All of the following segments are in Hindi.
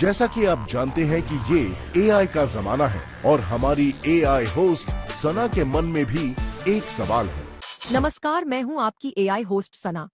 जैसा कि आप जानते हैं कि ये एआई का जमाना है और हमारी एआई होस्ट सना के मन में भी एक सवाल है। नमस्कार, मैं हूं आपकी एआई होस्ट सना।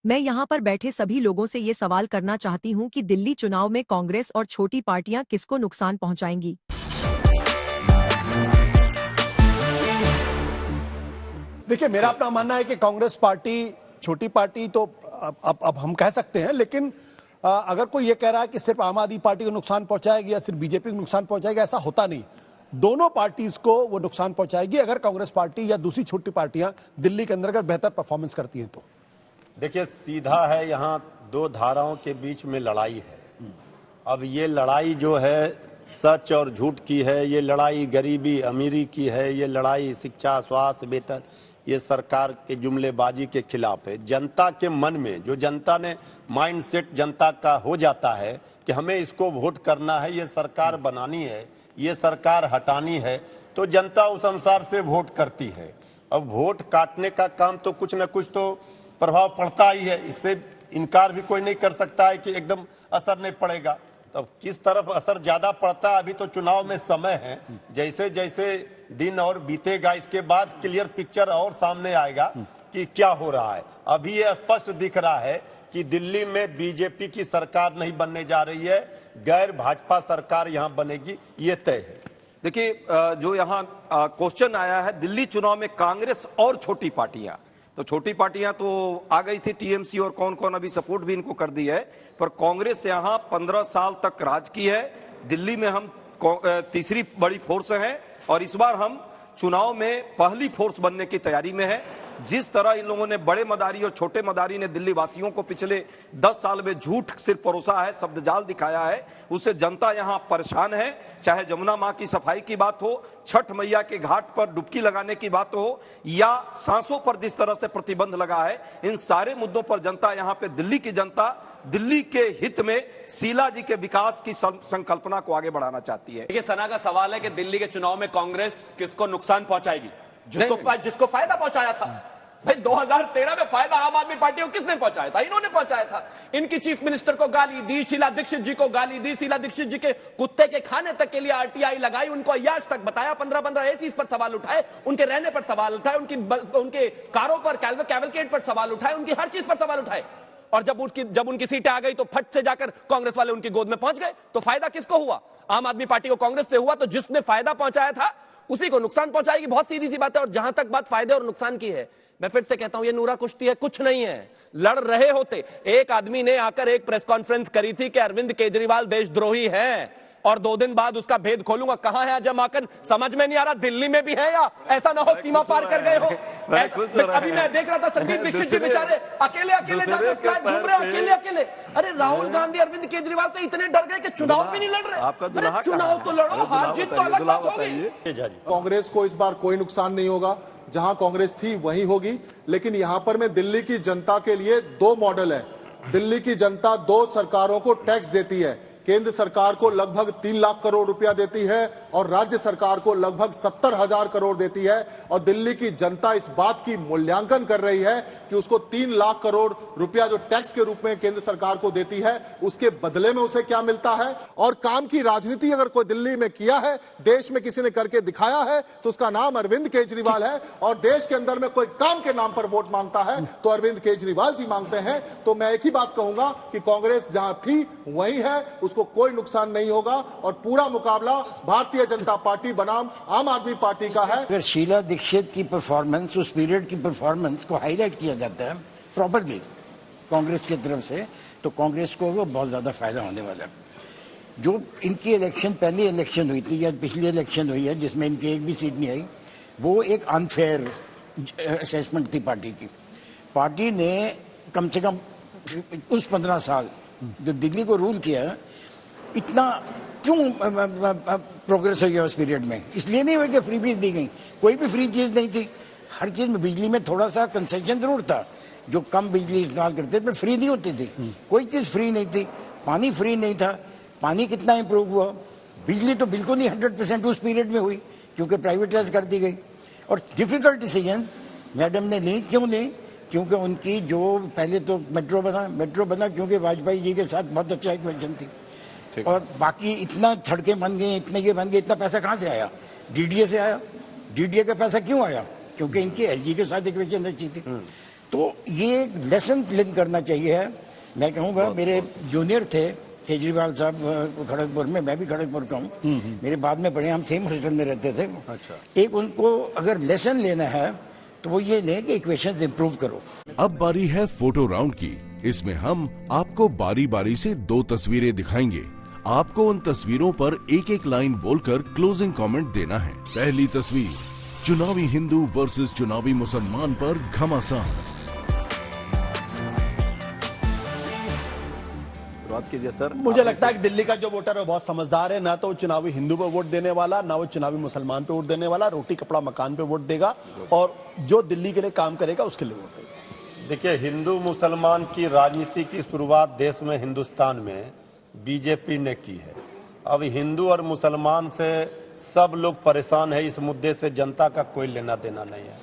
मैं यहां पर बैठे सभी लोगों से ये सवाल करना चाहती हूं कि दिल्ली चुनाव में कांग्रेस और छोटी पार्टियां किसको नुकसान पहुंचाएंगी। देखिए, मेरा अपना मानना है कि कांग्रेस पार्टी छोटी पार्टी तो अब हम कह सकते हैं, लेकिन अगर कोई ये कह रहा है कि सिर्फ आम आदमी पार्टी को नुकसान पहुंचाएगी या सिर्फ बीजेपी को नुकसान पहुंचाएगी, ऐसा होता नहीं। दोनों पार्टीज को वो नुकसान पहुंचाएगी अगर कांग्रेस पार्टी या दूसरी छोटी पार्टियां दिल्ली के अंदर अगर बेहतर परफॉर्मेंस करती हैं तो। देखिए, सीधा है, यहाँ दो धाराओं के बीच में लड़ाई है। अब ये लड़ाई जो है सच और झूठ की है, ये लड़ाई गरीबी अमीरी की है, ये लड़ाई शिक्षा स्वास्थ्य वेतन, ये सरकार के जुमलेबाजी के खिलाफ है। जनता के मन में जो जनता ने माइंडसेट जनता का हो जाता है कि हमें इसको वोट करना है, ये सरकार बनानी है, ये सरकार हटानी है, तो जनता उस अनुसार से वोट करती है। अब वोट काटने का काम तो कुछ न कुछ तो प्रभाव पड़ता ही है, इससे इनकार भी कोई नहीं कर सकता है कि एकदम असर नहीं पड़ेगा। तो किस तरफ असर ज्यादा पड़ता है, अभी तो चुनाव में समय है। जैसे जैसे दिन और बीतेगा इसके बाद क्लियर पिक्चर और सामने आएगा कि क्या हो रहा है। अभी ये स्पष्ट दिख रहा है कि दिल्ली में बीजेपी की सरकार नहीं बनने जा रही है, गैर भाजपा सरकार यहां बनेगी, ये तय है। देखिए, जो यहाँ क्वेश्चन आया है दिल्ली चुनाव में कांग्रेस और छोटी पार्टियां, तो छोटी पार्टियां तो आ गई थी टीएमसी और कौन कौन अभी सपोर्ट भी इनको कर दी है, पर कांग्रेस यहां 15 साल तक राज की है। दिल्ली में हम तीसरी बड़ी फोर्स है और इस बार हम चुनाव में पहली फोर्स बनने की तैयारी में है। जिस तरह इन लोगों ने बड़े मदारी और छोटे मदारी ने दिल्ली वासियों को पिछले 10 साल में झूठ सिर्फ परोसा है, शब्दजाल दिखाया है, उससे जनता यहां परेशान है। चाहे जमुना मां की सफाई की बात हो, छठ मैया के घाट पर डुबकी लगाने की बात हो, या सांसों पर जिस तरह से प्रतिबंध लगा है, इन सारे मुद्दों पर जनता यहां पे दिल्ली की जनता दिल्ली के हित में शीला जी के विकास की संकल्पना को आगे बढ़ाना चाहती है। देखिए, सना का सवाल है कि दिल्ली के चुनाव में कांग्रेस किसको नुकसान पहुंचाएगी? जिसको फायदा पहुंचाया था। भाई 2013 में फायदा आम आदमी पार्टी को किसने पहुंचाया था? इन्होंने पहुंचाया था। इनकी चीफ मिनिस्टर को गाली दी, शीला दीक्षित जी को गाली दी, शीला दीक्षित जी के कुत्ते के खाने तक के लिए आरटीआई लगाई, उनको अय्याश तक बताया, 15-15 चीज पर सवाल उठाए, उनके रहने पर सवाल उठाए, उनके कारों पर कैवलकेड पर सवाल उठाए, उनकी हर चीज पर सवाल उठाए। और जब उनकी सीटें आ गई तो फट से जाकर कांग्रेस वाले उनकी गोद में पहुंच गए। तो फायदा किसको हुआ? आम आदमी पार्टी को कांग्रेस से हुआ। तो जिसने फायदा पहुंचाया था उसी को नुकसान पहुंचाएगी। बहुत सीधी सी बात है। और जहां तक बात फायदे और नुकसान की है, मैं फिर से कहता हूं, ये नूरा कुश्ती है, कुछ नहीं है। लड़ रहे होते, एक आदमी ने आकर एक प्रेस कॉन्फ्रेंस करी थी कि अरविंद केजरीवाल देशद्रोही हैं, और 2 दिन बाद उसका भेद खोलूंगा। कहां है अजय माकन? समझ में नहीं आ रहा, दिल्ली में भी है या ऐसा ना हो सीमा पार कर गए हो। अभी मैं देख रहा था संदीप दीक्षित जी बेचारे अकेले जाकर फ्लैट घूम रहे, अकेले। अरे राहुल गांधी अरविंद केजरीवाल से इतने डर गए कि चुनाव भी नहीं लड़ रहे। अरे चुनाव तो लड़ो, हार जीत तो अलग बात होगी। कांग्रेस को इस बार कोई नुकसान नहीं होगा, जहां कांग्रेस थी वहीं होगी। लेकिन यहां पर मैं दिल्ली की जनता के लिए 2 मॉडल है। दिल्ली की जनता 2 सरकारों को टैक्स देती है। केंद्र सरकार को लगभग 3 लाख करोड़ रुपया देती है और राज्य सरकार को लगभग 70,000 करोड़ देती है। और दिल्ली की जनता इस बात की मूल्यांकन कर रही है कि उसको 3 लाख करोड़ रुपया जो टैक्स के रूप में केंद्र सरकार को देती है, उसके बदले में उसे क्या मिलता है। और काम की राजनीति अगर कोई दिल्ली में किया है, देश में किसी ने करके दिखाया है, तो उसका नाम अरविंद केजरीवाल है। और देश के अंदर में कोई काम के नाम पर वोट मांगता है तो अरविंद केजरीवाल जी मांगते हैं। तो मैं एक ही बात कहूंगा कि कांग्रेस जहां थी वहीं है, उसको कोई नुकसान नहीं होगा। और पूरा मुकाबला भारतीय जनता पार्टी बनाम आम आदमी पार्टी का है। अगर शीला दीक्षित की परफॉर्मेंस, उस पीरियड की परफॉर्मेंस को हाईलाइट किया जाता है प्रॉपरली कांग्रेस की तरफ से, तो कांग्रेस को बहुत ज्यादा फायदा होने वाला है। जो इनकी इलेक्शन, पहली इलेक्शन हुई थी या पिछली इलेक्शन हुई है जिसमें इनकी एक भी सीट नहीं आई, वो एक अनफेयर असेसमेंट थी पार्टी की। पार्टी ने कम से कम उस 15 साल जो दिल्ली को रूल किया, इतना क्यों प्रोग्रेस हुई है उस पीरियड में? इसलिए नहीं हुई कि फ्री बीज दी गई, कोई भी फ्री चीज नहीं थी। हर चीज में, बिजली में थोड़ा सा कंसेशन जरूर था, जो कम बिजली इस्तेमाल करते थे, फ्री नहीं होती थी, कोई चीज फ्री नहीं थी। पानी फ्री नहीं था। पानी कितना इंप्रूव हुआ? बिजली तो बिल्कुल नहीं 100% उस पीरियड में हुई, क्योंकि प्राइवेटाइज कर दी गई। और डिफिकल्ट डिसीजंस मैडम ने ली, क्यों ली? क्योंकि उनकी जो पहले तो मेट्रो बना क्योंकि वाजपेयी जी के साथ बहुत अच्छा इक्वेशन थी। और बाकी इतना सड़कें बन गई, इतने ये बन गए, इतना पैसा कहाँ से आया? डीडीए से आया। डीडीए का पैसा क्यों आया? क्योंकि इनकी एलजी के साथ इक्वेशन रची थी। तो ये लेसन लर्न करना चाहिए। मैं कहूँगा, मेरे जूनियर थे केजरीवाल साहब खड़गपुर में, मैं भी खड़गपुर का हूँ, मेरे बाद में पढ़े, हम सेम हॉस्टल में रहते थे। अच्छा। एक उनको अगर लेसन लेना है तो वो ये ले कि इक्वेशंस इंप्रूव करो। अब बारी है फोटो राउंड की। इसमें हम आपको बारी बारी से 2 तस्वीरें दिखाएंगे। आपको उन तस्वीरों पर एक एक लाइन बोलकर क्लोजिंग कमेंट देना है। पहली तस्वीर, चुनावी हिंदू वर्सेस चुनावी मुसलमान पर घमासान। शुरुआत कीजिए सर। मुझे लगता है कि दिल्ली का जो वोटर है बहुत समझदार है। ना तो वो चुनावी हिंदू पे वोट देने वाला, ना वो चुनावी मुसलमान पे वोट देने वाला, रोटी कपड़ा मकान पे वोट देगा और जो दिल्ली के लिए काम करेगा उसके लिए वोट देगा। देखिए, हिंदू मुसलमान की राजनीति की शुरुआत देश में, हिंदुस्तान में बीजेपी ने की है। अब हिंदू और मुसलमान से सब लोग परेशान है। इस मुद्दे से जनता का कोई लेना देना नहीं है।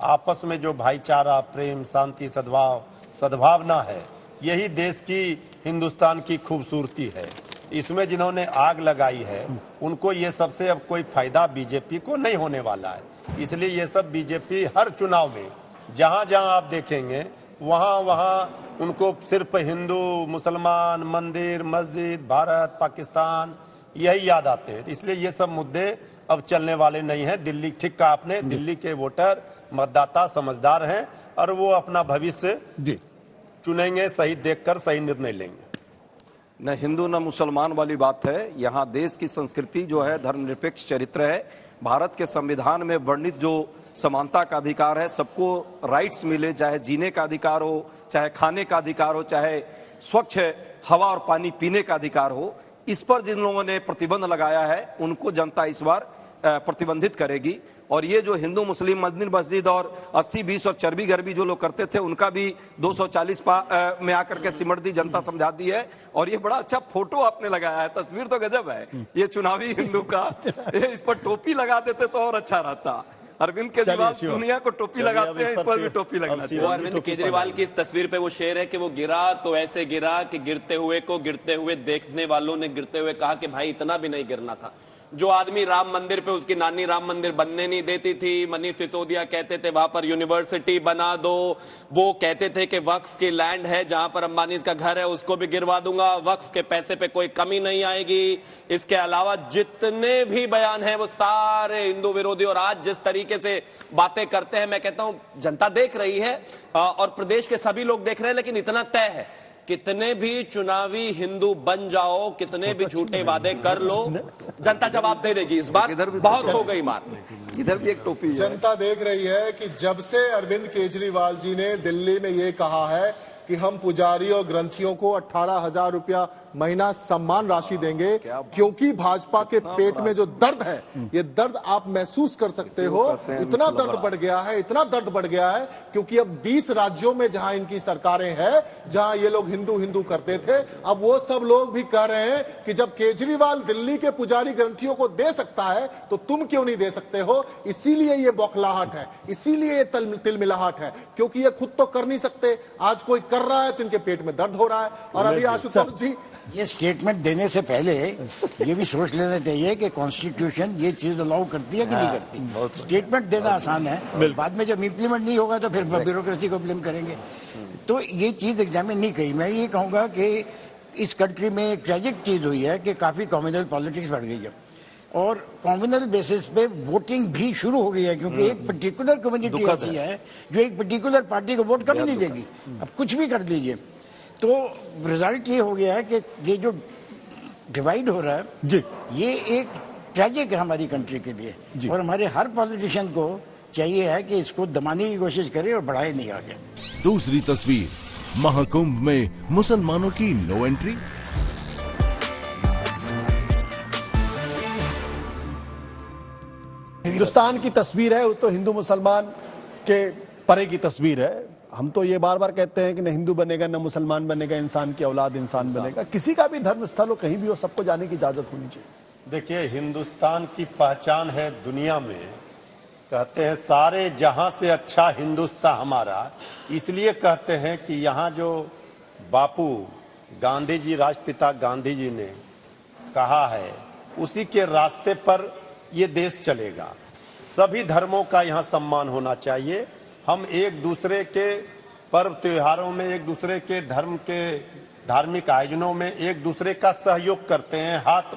आपस में जो भाईचारा, प्रेम, शांति, सद्भावना है, यही देश की, हिंदुस्तान की खूबसूरती है। इसमें जिन्होंने आग लगाई है उनको ये सबसे अब कोई फायदा बीजेपी को नहीं होने वाला है। इसलिए ये सब बीजेपी हर चुनाव में जहां जहां आप देखेंगे वहां वहां उनको सिर्फ हिंदू, मुसलमान, मंदिर, मस्जिद, भारत, पाकिस्तान यही याद आते हैं। इसलिए ये सब मुद्दे अब चलने वाले नहीं हैं। दिल्ली, ठीक कहा आपने, दिल्ली के वोटर, मतदाता समझदार हैं और वो अपना भविष्य चुनेंगे, सही देखकर सही निर्णय लेंगे। न हिंदू न मुसलमान वाली बात है। यहाँ देश की संस्कृति जो है धर्मनिरपेक्ष चरित्र है। भारत के संविधान में वर्णित जो समानता का अधिकार है, सबको राइट्स मिले, चाहे जीने का अधिकार हो, चाहे खाने का अधिकार हो, चाहे स्वच्छ हवा और पानी पीने का अधिकार हो, इस पर जिन लोगों ने प्रतिबंध लगाया है उनको जनता इस बार प्रतिबंधित करेगी। और ये जो हिंदू मुस्लिम मंदिर मस्जिद और 80-20 और चर्बी गर्बी जो लोग करते थे उनका भी 240 में आकर के सिमट दी, जनता समझा दी है। और ये बड़ा अच्छा फोटो आपने लगाया है, तस्वीर तो गजब है ये चुनावी हिंदू का। इस पर टोपी लगा देते तो और अच्छा रहता। अरविंद केजरीवाल दुनिया को टोपी लगाते हैं, इस पर भी टोपी लगना चाहिए। अरविंद केजरीवाल की इस तस्वीर पे वो शेर है कि वो गिरा तो ऐसे गिरा कि गिरते हुए को गिरते हुए देखने वालों ने गिरते हुए कहा कि भाई इतना भी नहीं गिरना था। जो आदमी राम मंदिर पे, उसकी नानी राम मंदिर बनने नहीं देती थी, मनीष सिसोदिया कहते थे वहां पर यूनिवर्सिटी बना दो, वो कहते थे कि वक्फ की लैंड है जहां पर अंबानी का घर है उसको भी गिरवा दूंगा, वक्फ के पैसे पे कोई कमी नहीं आएगी। इसके अलावा जितने भी बयान हैं वो सारे हिंदू विरोधी। और आज जिस तरीके से बातें करते हैं, मैं कहता हूं जनता देख रही है और प्रदेश के सभी लोग देख रहे हैं, लेकिन इतना तय है, कितने भी चुनावी हिंदू बन जाओ, कितने भी झूठे वादे कर लो, जनता जवाब दे देगी। इस बार बहुत हो गई मार। इधर भी एक टोपी है। जनता देख रही है कि जब से अरविंद केजरीवाल जी ने दिल्ली में ये कहा है कि हम पुजारी और ग्रंथियों को 18,000 रुपया महीना सम्मान राशि देंगे, क्योंकि भाजपा के पेट में जो दर्द है, ये दर्द आप महसूस कर सकते हो। इतना दर्द बढ़ गया है, इतना दर्द बढ़ गया है, क्योंकि अब 20 राज्यों में जहां इनकी सरकारें हैं, जहां ये लोग हिंदू हिंदू करते थे, अब वो सब लोग भी कह रहे हैं कि जब केजरीवाल दिल्ली के पुजारी ग्रंथियों को दे सकता है तो तुम क्यों नहीं दे सकते हो। इसीलिए ये बौखलाहट है, इसीलिए ये तिलमिलाहट है, क्योंकि ये खुद तो कर नहीं सकते, आज कोई कर रहा है तो इनके पेट में दर्द हो रहा है। और अभी आशुतोष जी, ये स्टेटमेंट देने से पहले ये भी सोच लेना चाहिए कि कॉन्स्टिट्यूशन ये चीज अलाउ करती है कि नहीं करती। स्टेटमेंट देना आसान है, बाद में जब इम्प्लीमेंट नहीं होगा तो फिर ब्यूरोक्रेसी को ब्लेम करेंगे। तो ये चीज एग्जामिन नहीं कही। मैं ये कहूंगा कि इस कंट्री में एक ट्रेजिक चीज हुई है कि काफी कम्युनल पॉलिटिक्स बढ़ गई है और कम्युनल बेसिस पे वोटिंग भी शुरू हो गई है, क्योंकि एक पर्टिकुलर कम्युनिटी ऐसी है जो एक पर्टिकुलर पार्टी को वोट कभी नहीं देगी। अब कुछ भी कर लीजिए। तो रिजल्ट ये हो गया है कि ये जो डिवाइड हो रहा है जी, ये एक ट्रेजिक है हमारी कंट्री के लिए। और हमारे हर पॉलिटिशियन को चाहिए है कि इसको दबाने की कोशिश करे और बढ़ाए नहीं आगे। दूसरी तस्वीर, महाकुंभ में मुसलमानों की नो एंट्री। हिंदुस्तान की तस्वीर है, वो तो हिंदू मुसलमान के परे की तस्वीर है। हम तो ये बार बार कहते हैं कि न हिंदू बनेगा न मुसलमान बनेगा, इंसान की औलाद इंसान बनेगा। किसी का भी धर्म स्थल हो, कहीं भी हो, सबको जाने की इजाजत होनी चाहिए। देखिए, हिंदुस्तान की पहचान है दुनिया में, कहते हैं सारे जहां से अच्छा हिंदुस्तान हमारा। इसलिए कहते हैं कि यहाँ जो बापू गांधी जी, राष्ट्रपिता गांधी जी ने कहा है उसी के रास्ते पर ये देश चलेगा। सभी धर्मों का यहाँ सम्मान होना चाहिए। हम एक दूसरे के पर्व त्योहारों में, एक दूसरे के धर्म के धार्मिक आयोजनों में एक दूसरे का सहयोग करते हैं, हाथ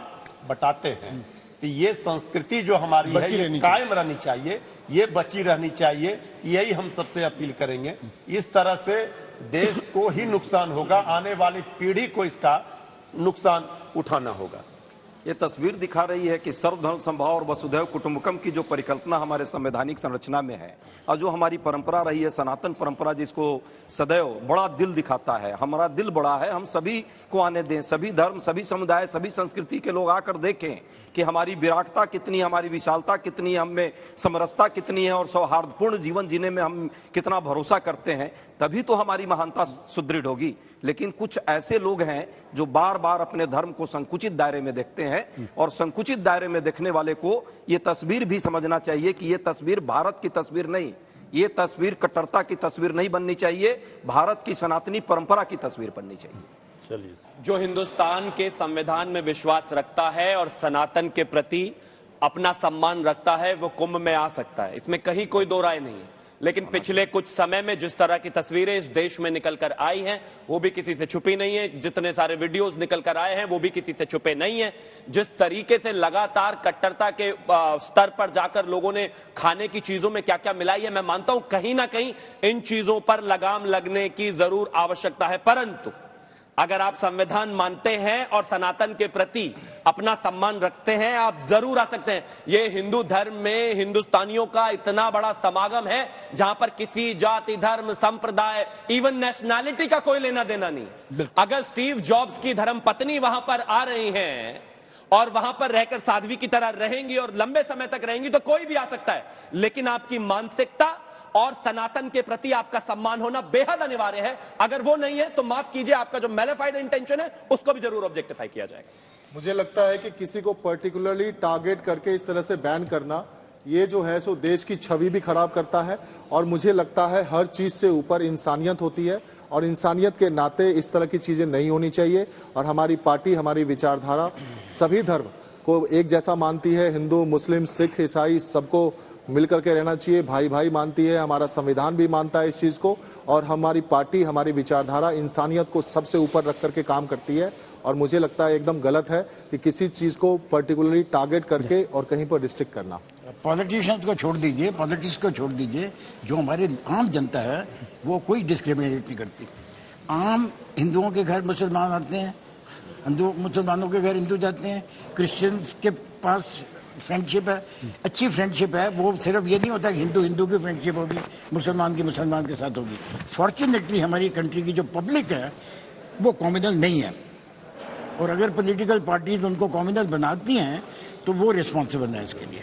बटाते हैं। तो ये संस्कृति जो हमारी है ये कायम रहनी चाहिए, ये बची रहनी चाहिए। यही हम सबसे अपील करेंगे। इस तरह से देश को ही नुकसान होगा, आने वाली पीढ़ी को इसका नुकसान उठाना होगा। ये तस्वीर दिखा रही है कि सर्वधर्म समभाव और वसुधैव कुटुंबकम की जो परिकल्पना हमारे संवैधानिक संरचना में है और जो हमारी परंपरा रही है, सनातन परंपरा, जिसको सदैव बड़ा दिल दिखाता है, हमारा दिल बड़ा है, हम सभी को आने दें, सभी धर्म, सभी समुदाय, सभी संस्कृति के लोग आकर देखें कि हमारी विराटता कितनी, हमारी विशालता कितनी, हम में समरसता कितनी है और सौहार्दपूर्ण जीवन जीने में हम कितना भरोसा करते हैं, तभी तो हमारी महानता सुदृढ़ होगी। लेकिन कुछ ऐसे लोग हैं जो बार बार अपने धर्म को संकुचित दायरे में देखते हैं और संकुचित दायरे में देखने वाले को ये तस्वीर भी समझना चाहिए कि ये तस्वीर भारत की तस्वीर नहीं, ये तस्वीर कट्टरता की तस्वीर नहीं बननी चाहिए, भारत की सनातनी परंपरा की तस्वीर बननी चाहिए। चलिए, जो हिंदुस्तान के संविधान में विश्वास रखता है और सनातन के प्रति अपना सम्मान रखता है वो कुंभ में आ सकता है, इसमें कहीं कोई दो राय नहीं है। लेकिन पिछले कुछ समय में जिस तरह की तस्वीरें इस देश में निकल कर आई हैं वो भी किसी से छुपी नहीं है, जितने सारे वीडियोस निकल कर आए हैं वो भी किसी से छुपे नहीं है। जिस तरीके से लगातार कट्टरता के स्तर पर जाकर लोगों ने खाने की चीजों में क्या क्या मिलाई है, मैं मानता हूं कहीं ना कहीं इन चीजों पर लगाम लगने की जरूर आवश्यकता है। परंतु अगर आप संविधान मानते हैं और सनातन के प्रति अपना सम्मान रखते हैं, आप जरूर आ सकते हैं। ये हिंदू धर्म में हिंदुस्तानियों का इतना बड़ा समागम है जहां पर किसी जाति, धर्म, संप्रदाय, इवन नेशनैलिटी का कोई लेना देना नहीं। अगर स्टीव जॉब्स की धर्मपत्नी वहां पर आ रही हैं और वहां पर रहकर साध्वी की तरह रहेंगी और लंबे समय तक रहेंगी तो कोई भी आ सकता है, लेकिन आपकी मानसिकता और सनातन के प्रति आपका सम्मान होना बेहद अनिवार्य है। अगर वो नहीं है तो माफ कीजिए, आपका जो मैलिफाइड इंटेंशन है उसको भी जरूर ऑब्जेक्टिफाई किया जाएगा। मुझे लगता है कि किसी को पर्टिकुलरली टारगेट करके इस तरह से बैन करना, ये जो है सो देश की छवि भी खराब करता है। और मुझे लगता है हर चीज से ऊपर इंसानियत होती है और इंसानियत के नाते इस तरह की चीजें नहीं होनी चाहिए। और हमारी पार्टी, हमारी विचारधारा सभी धर्म को एक जैसा मानती है। हिंदू, मुस्लिम, सिख, ईसाई सबको मिलकर के रहना चाहिए, भाई भाई मानती है। हमारा संविधान भी मानता है इस चीज को और हमारी पार्टी, हमारी विचारधारा इंसानियत को सबसे ऊपर रख करके काम करती है। और मुझे लगता है एकदम गलत है कि किसी चीज को पर्टिकुलरली टारगेट करके और कहीं पर रिस्ट्रिक्ट करना। पॉलिटिशियंस को छोड़ दीजिए, पॉलिटिक्स को छोड़ दीजिए, जो हमारी आम जनता है वो कोई डिस्क्रिमिनेट नहीं करती। आम हिंदुओं के घर मुसलमान आते हैं, हिंदू मुसलमानों के घर हिंदू जाते हैं, क्रिश्चियंस के पास फ्रेंडशिप है, अच्छी फ्रेंडशिप है। वो सिर्फ ये नहीं होता कि हिंदू हिंदू की फ्रेंडशिप होगी, मुसलमान की मुसलमान के साथ होगी। फॉर्चुनेटली हमारी कंट्री की जो पब्लिक है वो कॉम्युनल नहीं है और अगर पॉलिटिकल पार्टीज उनको कॉम्युनल बनाती हैं तो वो रिस्पॉन्सिबल है इसके लिए।